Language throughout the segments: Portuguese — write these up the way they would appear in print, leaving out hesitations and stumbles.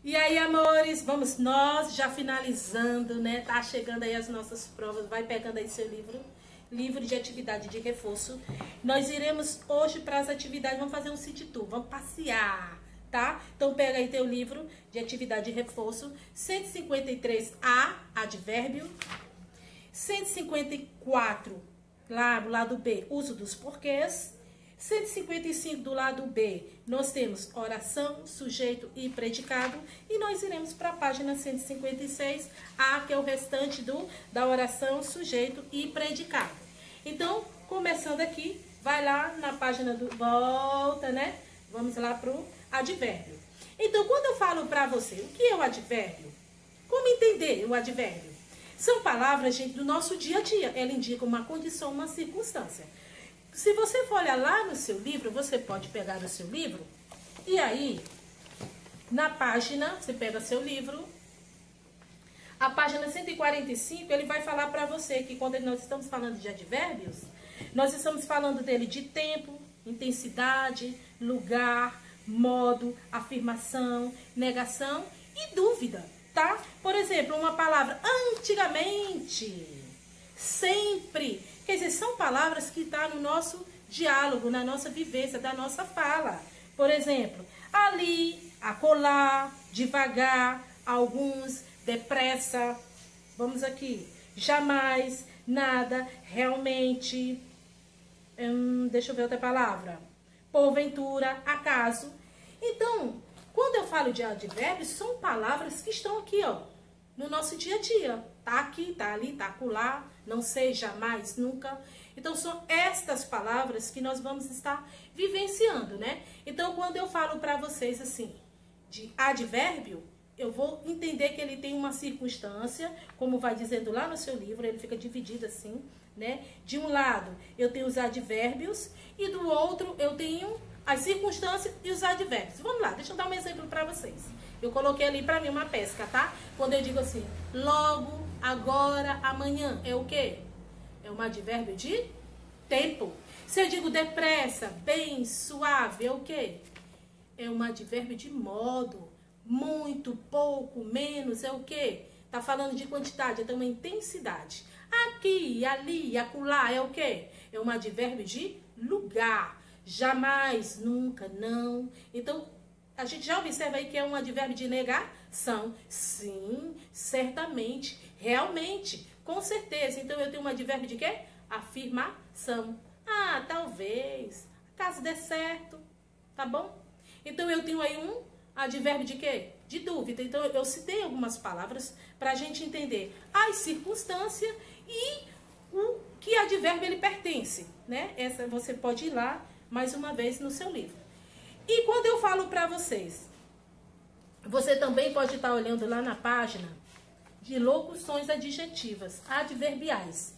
E aí, amores, vamos nós já finalizando, né? Tá chegando aí as nossas provas. Vai pegando aí seu livro de atividade de reforço. Nós iremos hoje para as atividades, vamos fazer um city tour, vamos passear, tá? Então pega aí teu livro de atividade de reforço, 153A, advérbio, 154, lá do lado B, uso dos porquês. 155 do lado B, nós temos oração, sujeito e predicado. E nós iremos para a página 156, A, que é o restante da oração, sujeito e predicado. Então, começando aqui, vai lá na página do... Volta, né? Vamos lá para o advérbio. Então, quando eu falo para você, o que é o advérbio? Como entender o advérbio? São palavras, gente, do nosso dia a dia. Ela indica uma condição, uma circunstância. Se você for olhar lá no seu livro, você pode pegar o seu livro e aí, na página, você pega seu livro, a página 145, ele vai falar para você que quando nós estamos falando de advérbios, nós estamos falando dele de tempo, intensidade, lugar, modo, afirmação, negação e dúvida, tá? Por exemplo, uma palavra antigamente, sempre. Quer dizer, são palavras que estão no nosso diálogo, na nossa vivência, da nossa fala. Por exemplo, ali, acolá, devagar, alguns, depressa. Vamos aqui. Jamais, nada, realmente. Deixa eu ver outra palavra. Porventura, acaso. Então, quando eu falo de advérbios, são palavras que estão aqui, ó, no nosso dia a dia. Tá aqui, tá ali, tá acolá, não sei, jamais, nunca. Então, são estas palavras que nós vamos estar vivenciando, né? Então, quando eu falo para vocês assim, de advérbio, eu vou entender que ele tem uma circunstância, como vai dizendo lá no seu livro, ele fica dividido assim, né? De um lado, eu tenho os advérbios e do outro, eu tenho as circunstâncias e os advérbios. Vamos lá, deixa eu dar um exemplo para vocês. Eu coloquei ali para mim uma pesca, tá? Quando eu digo assim, logo, agora, amanhã, é o quê? É um advérbio de tempo. Se eu digo depressa, bem, suave, é o quê? É um advérbio de modo. Muito, pouco, menos, é o quê? Tá falando de quantidade, então uma intensidade. Aqui, ali, acolá, é o quê? É um advérbio de lugar. Jamais, nunca, não. Então, a gente já observa aí que é um advérbio de negação. Sim, certamente, realmente, com certeza. Então, eu tenho um advérbio de quê? Afirmação. Ah, talvez, caso dê certo, tá bom? Então, eu tenho aí um advérbio de quê? De dúvida. Então, eu citei algumas palavras para a gente entender as circunstâncias e o que advérbio ele pertence, né? Essa você pode ir lá mais uma vez no seu livro. E quando eu falo para vocês, você também pode estar olhando lá na página de locuções adjetivas, adverbiais.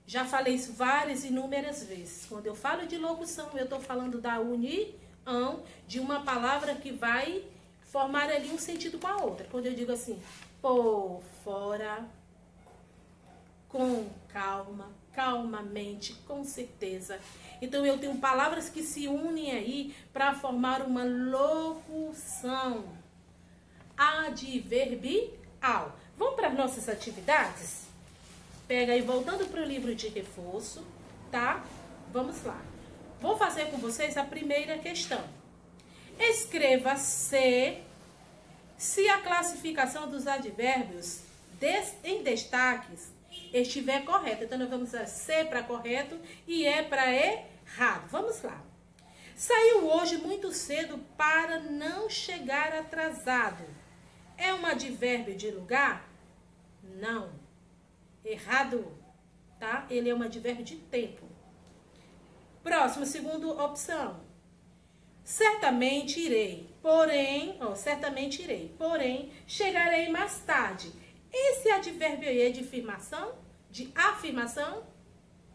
Já falei isso várias, inúmeras vezes. Quando eu falo de locução, eu estou falando da união de uma palavra que vai formar ali um sentido com a outra. Quando eu digo assim, por fora, com calma, calmamente, com certeza. Então, eu tenho palavras que se unem aí para formar uma locução adverbial. Vamos para as nossas atividades? Pega aí, voltando para o livro de reforço, tá? Vamos lá. Vou fazer com vocês a primeira questão. Escreva se a classificação dos advérbios em destaques estiver correta. Então, nós vamos usar C para correto e E para errado. Vamos lá. Saiu hoje muito cedo para não chegar atrasado. É um advérbio de lugar? Não. Errado, tá? Ele é um advérbio de tempo. Próximo, segunda opção. Certamente irei, porém, chegarei mais tarde. Esse advérbio aí é de afirmação? De afirmação?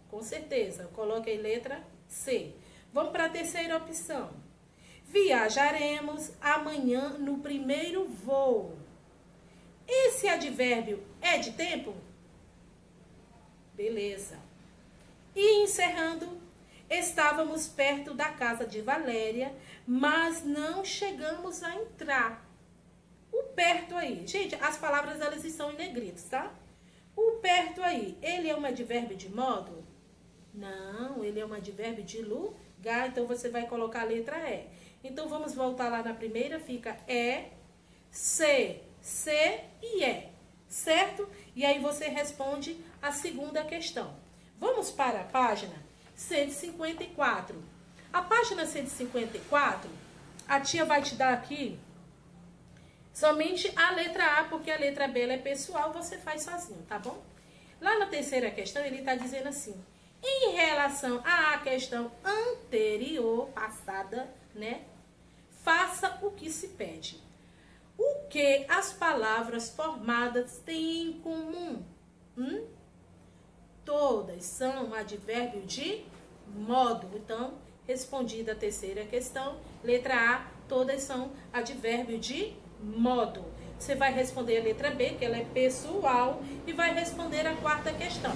Com certeza. Eu coloquei letra C. Vamos para a terceira opção. Viajaremos amanhã no primeiro voo. Esse advérbio é de tempo? Beleza. E encerrando, estávamos perto da casa de Valéria, mas não chegamos a entrar. O perto aí. Gente, as palavras elas estão em negritos, tá? O perto aí, ele é um advérbio de modo? Não, ele é um advérbio de lugar, então você vai colocar a letra E. Então vamos voltar lá na primeira, fica se e é, certo? E aí você responde a segunda questão. Vamos para a página 154. A página 154, a tia vai te dar aqui somente a letra A, porque a letra B ela é pessoal, você faz sozinho, tá bom? Lá na terceira questão, ele está dizendo assim, em relação à questão anterior, passada, né? Faça o que se pede. O que as palavras formadas têm em comum? Todas são advérbio de modo. Então, respondida a terceira questão, letra A, todas são advérbio de modo. Você vai responder a letra B, que ela é pessoal, e vai responder a quarta questão.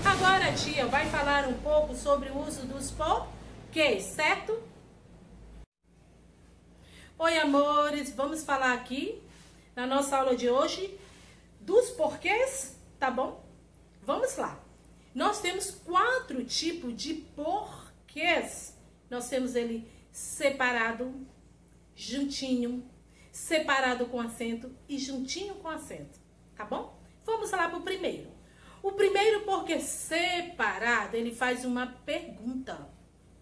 Agora a tia vai falar um pouco sobre o uso dos porquês, certo? Oi, amores, vamos falar aqui na nossa aula de hoje dos porquês, tá bom? Vamos lá. Nós temos 4 tipos de porquês. Nós temos ele separado, juntinho, separado com acento e juntinho com acento, tá bom? Vamos lá para o primeiro. O primeiro porquê separado, ele faz uma pergunta,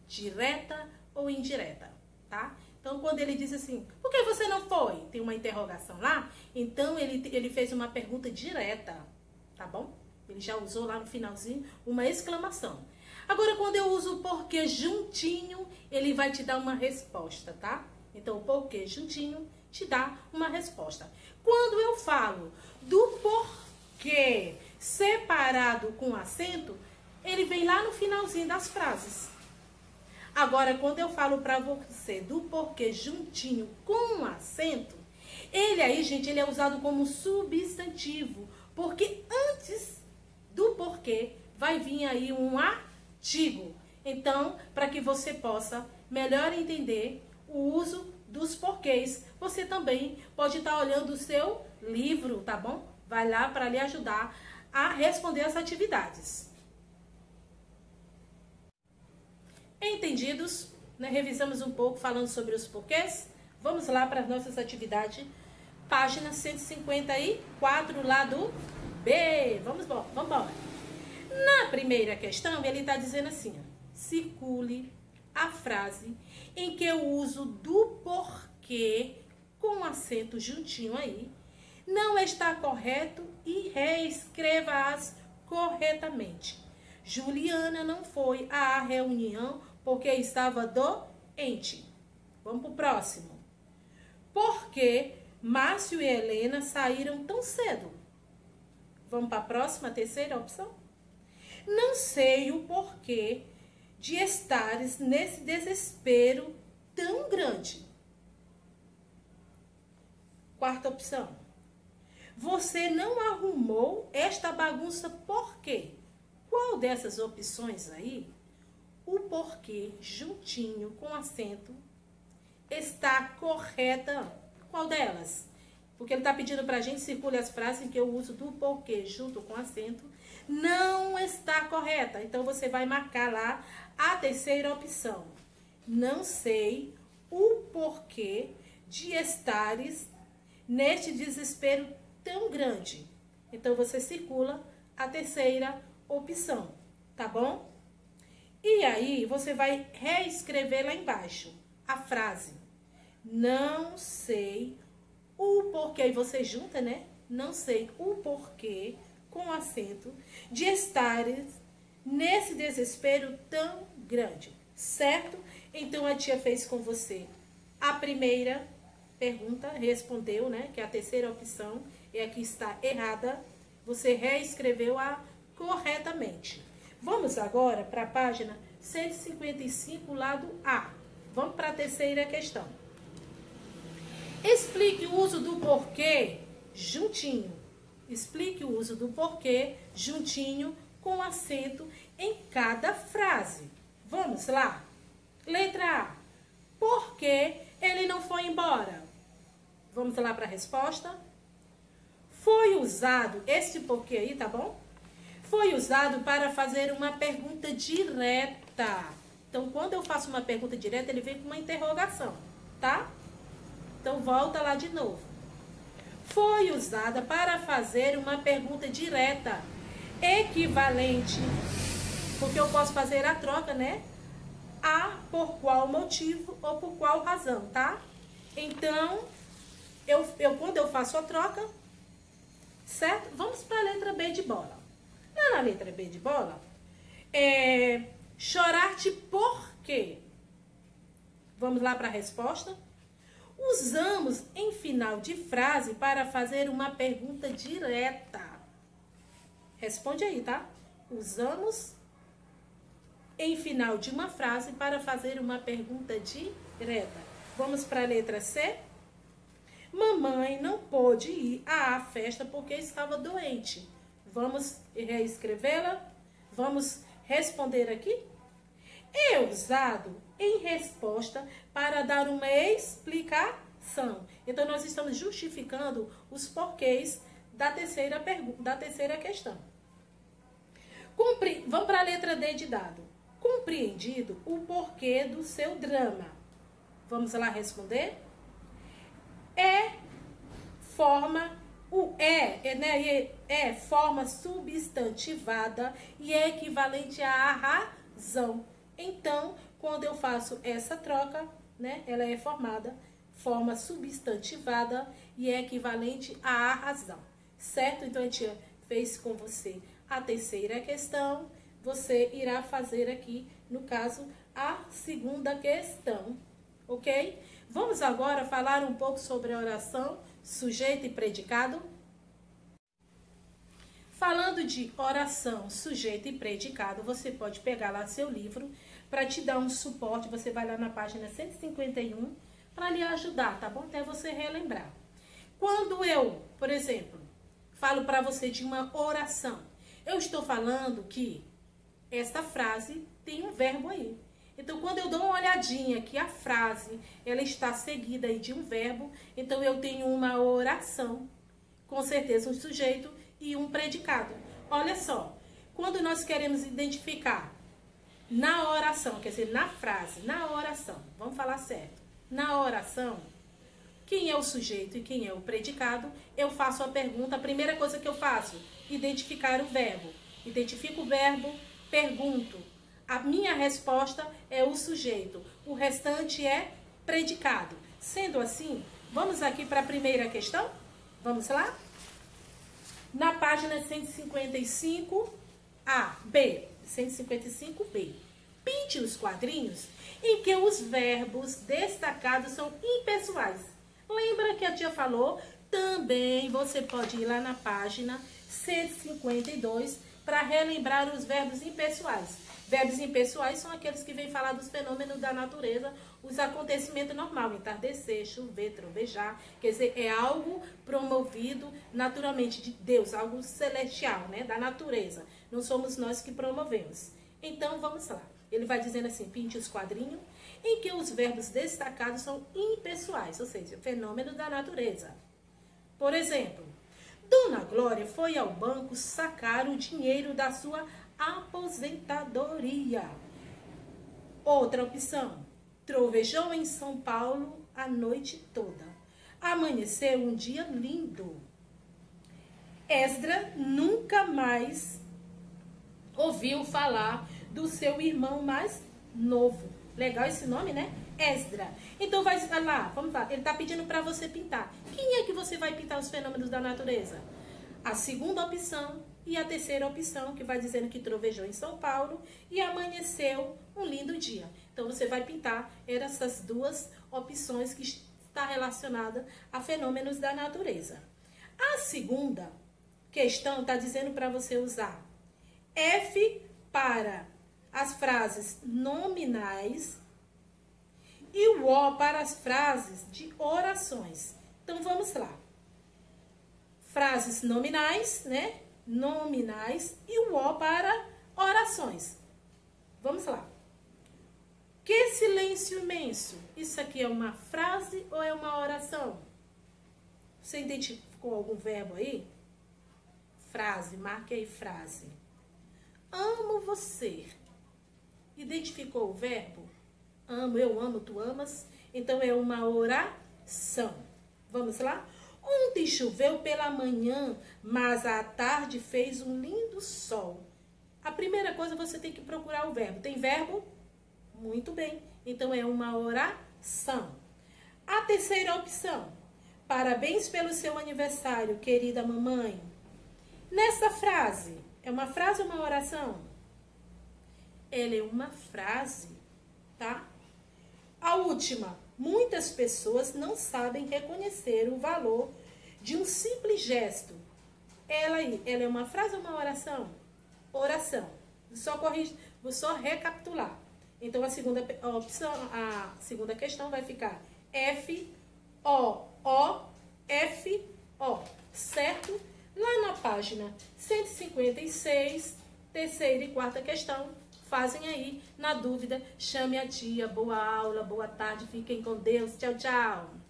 direta ou indireta, tá? Então, quando ele diz assim, por que você não foi? Tem uma interrogação lá, então ele fez uma pergunta direta, tá bom? Ele já usou lá no finalzinho uma exclamação. Agora, quando eu uso o porquê juntinho, ele vai te dar uma resposta, tá? Então, o porquê juntinho te dá uma resposta. Quando eu falo do porquê separado com acento, ele vem lá no finalzinho das frases. Agora, quando eu falo para você do porquê juntinho com acento, ele aí, gente, ele é usado como substantivo, porque antes do porquê vai vir aí um artigo. Então, para que você possa melhor entender o uso dos porquês, você também pode estar olhando o seu livro, tá bom? Vai lá para lhe ajudar a responder as atividades. Entendidos? Né? Revisamos um pouco falando sobre os porquês. Vamos lá para as nossas atividades. Página 154, lado B. Vamos embora. Na primeira questão, ele está dizendo assim, ó, circule a frase em que o uso do porquê com acento juntinho aí não está correto e reescreva-as corretamente. Juliana não foi à reunião porque estava doente. Vamos para o próximo. Por que Márcio e Helena saíram tão cedo? Vamos para a próxima, terceira opção. Não sei o porquê de estares nesse desespero tão grande. Quarta opção. Você não arrumou esta bagunça por quê? Qual dessas opções aí, o porquê juntinho com acento está correta? Qual delas? Porque ele está pedindo para a gente circule as frases em que o uso do porquê junto com acento não está correta. Então, você vai marcar lá a terceira opção. Não sei o porquê de estares neste desespero tão grande. Então, você circula a terceira opção, tá bom? E aí, você vai reescrever lá embaixo a frase. Não sei o porquê. Aí você junta, né? Não sei o porquê com acento de estares nesse desespero tão grande, certo? Então, a tia fez com você a primeira pergunta, respondeu, né? Que é a terceira opção, e aqui está errada. Você reescreveu-a corretamente. Vamos agora para a página 155, lado A. Vamos para a terceira questão. Explique o uso do porquê juntinho. Explique o uso do porquê juntinho com acento em cada frase. Vamos lá? Letra A. Por que ele não foi embora? Vamos lá para a resposta? Foi usado, esse porquê aí, tá bom? Foi usado para fazer uma pergunta direta. Então, quando eu faço uma pergunta direta, ele vem com uma interrogação, tá? Então, volta lá de novo. Foi usada para fazer uma pergunta direta, equivalente, porque eu posso fazer a troca, né? A por qual motivo ou por qual razão, tá? Então, quando eu faço a troca, certo? Vamos para a letra B de bola. Na letra B de bola, chorar-te por quê? Vamos lá para a resposta? Usamos em final de frase para fazer uma pergunta direta. Responde aí, tá? Usamos em final de uma frase para fazer uma pergunta direta. Vamos para a letra C? Mamãe não pôde ir à festa porque estava doente. Vamos reescrevê-la? Vamos responder aqui? É usado em resposta para dar uma explicação. Então, nós estamos justificando os porquês da terceira questão. Vamos para a letra D de dado. Compreendido o porquê do seu drama. Vamos lá responder? É forma substantivada e é equivalente à razão. Então, quando eu faço essa troca, né, ela é formada forma substantivada e é equivalente à razão, certo? Então, a gente fez com você a terceira questão, você irá fazer aqui, no caso, a segunda questão, ok? Vamos agora falar um pouco sobre a oração, sujeito e predicado. Falando de oração, sujeito e predicado, você pode pegar lá seu livro para te dar um suporte. Você vai lá na página 151 para lhe ajudar, tá bom? Até você relembrar. Quando eu, por exemplo, falo para você de uma oração, eu estou falando que esta frase tem um verbo aí. Então, quando eu dou uma olhadinha que a frase, ela está seguida aí de um verbo, então eu tenho uma oração, com certeza um sujeito e um predicado. Olha só, quando nós queremos identificar na oração, quer dizer, na frase, na oração, vamos falar certo, na oração, quem é o sujeito e quem é o predicado, eu faço a pergunta, a primeira coisa que eu faço, identificar o verbo. Identifico o verbo, pergunto. A minha resposta é o sujeito, o restante é predicado. Sendo assim, vamos aqui para a primeira questão? Vamos lá? Na página 155B. Pinte os quadrinhos em que os verbos destacados são impessoais. Lembra que a tia falou? Também você pode ir lá na página 152 para relembrar os verbos impessoais. Verbos impessoais são aqueles que vêm falar dos fenômenos da natureza, os acontecimentos normais, entardecer, chover, trovejar, quer dizer, é algo promovido naturalmente de Deus, algo celestial, né, da natureza. Não somos nós que promovemos. Então, vamos lá. Ele vai dizendo assim, pinte os quadrinhos, em que os verbos destacados são impessoais, ou seja, fenômeno da natureza. Por exemplo, Dona Glória foi ao banco sacar o dinheiro da sua aposentadoria. Outra opção, trovejou em São Paulo a noite toda. Amanheceu um dia lindo. Esdra nunca mais ouviu falar do seu irmão mais novo. Legal esse nome, né? Esdra. Então vai lá, vamos lá. Ele está pedindo para você pintar. Quem é que você vai pintar os fenômenos da natureza? A segunda opção e a terceira opção, que vai dizendo que trovejou em São Paulo e amanheceu um lindo dia. Então você vai pintar essas duas opções que está relacionada a fenômenos da natureza. A segunda questão está dizendo para você usar F para as frases nominais e o O para as frases de orações. Então, vamos lá. Frases nominais, né? Nominais e o O para orações. Vamos lá. Que silêncio imenso. Isso aqui é uma frase ou é uma oração? Você identificou algum verbo aí? frase, marque aí frase. Amo você. Identificou o verbo? Amo, eu amo, tu amas. Então é uma oração. Vamos lá? Ontem choveu pela manhã, mas à tarde fez um lindo sol. A primeira coisa você tem que procurar o verbo. Tem verbo? Muito bem. Então é uma oração. A terceira opção. Parabéns pelo seu aniversário, querida mamãe. Nessa frase, é uma frase ou uma oração? Ela é uma frase, tá? A última, muitas pessoas não sabem reconhecer o valor de um simples gesto. Ela é uma frase ou uma oração? Oração. Vou só recapitular. Então a segunda opção, a segunda questão vai ficar F-O-O-F-O, certo? Lá na página 156, terceira e quarta questão, fazem aí. Na dúvida, chame a tia. Boa aula, boa tarde, fiquem com Deus. Tchau, tchau.